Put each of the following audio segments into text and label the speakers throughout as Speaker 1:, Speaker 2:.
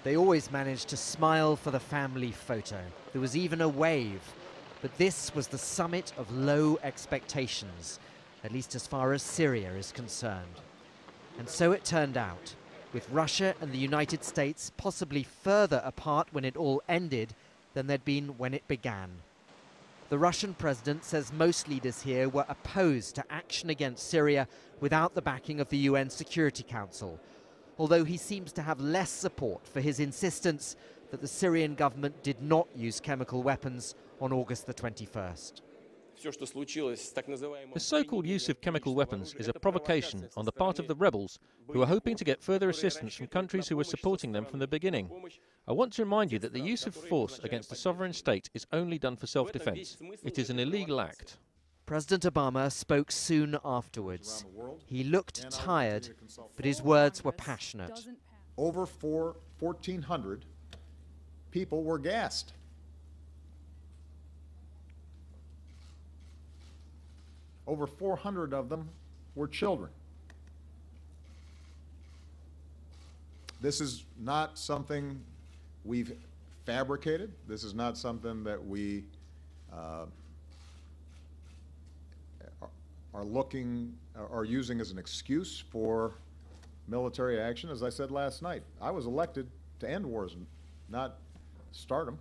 Speaker 1: They always managed to smile for the family photo. There was even a wave. But this was the summit of low expectations, at least as far as Syria is concerned. And so it turned out, with Russia and the United States possibly further apart when it all ended than they'd been when it began. The Russian president says most leaders here were opposed to action against Syria without the backing of the UN Security Council, although he seems to have less support for his insistence that the Syrian government did not use chemical weapons on August the 21st.
Speaker 2: The so-called use of chemical weapons is a provocation on the part of the rebels who are hoping to get further assistance from countries who were supporting them from the beginning. I want to remind you that the use of force against a sovereign state is only done for self-defense. It is an illegal act.
Speaker 1: President Obama spoke soon afterwards. He looked tired, but his words were passionate.
Speaker 3: Over 1,400 people were gassed. Over 400 of them were children. This is not something we've fabricated. This is not something that we are using as an excuse for military action. As I said last night, I was elected to end wars, not start them.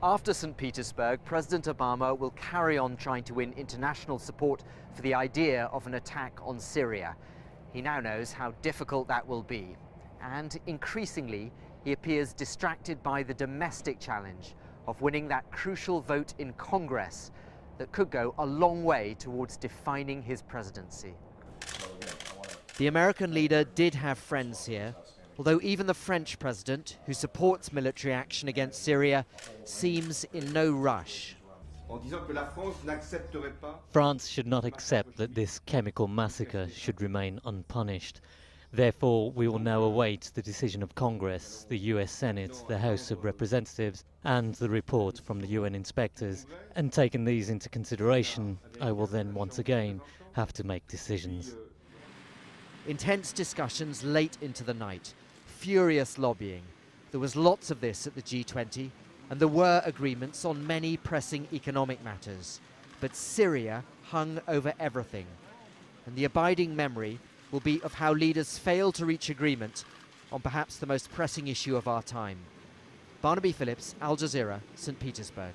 Speaker 1: After St Petersburg, President Obama will carry on trying to win international support for the idea of an attack on Syria. He now knows how difficult that will be. And increasingly, he appears distracted by the domestic challenge of winning that crucial vote in Congress that could go a long way towards defining his presidency. The American leader did have friends here, although even the French president, who supports military action against Syria, seems in no rush.
Speaker 4: France should not accept that this chemical massacre should remain unpunished. Therefore, we will now await the decision of Congress, the US Senate, the House of Representatives, and the report from the UN inspectors. And taking these into consideration, I will then once again have to make decisions.
Speaker 1: Intense discussions late into the night, furious lobbying. There was lots of this at the G20, and there were agreements on many pressing economic matters. But Syria hung over everything, and the abiding memory will be of how leaders failed to reach agreement on perhaps the most pressing issue of our time. Barnaby, Phillips, Al Jazeera, St Petersburg.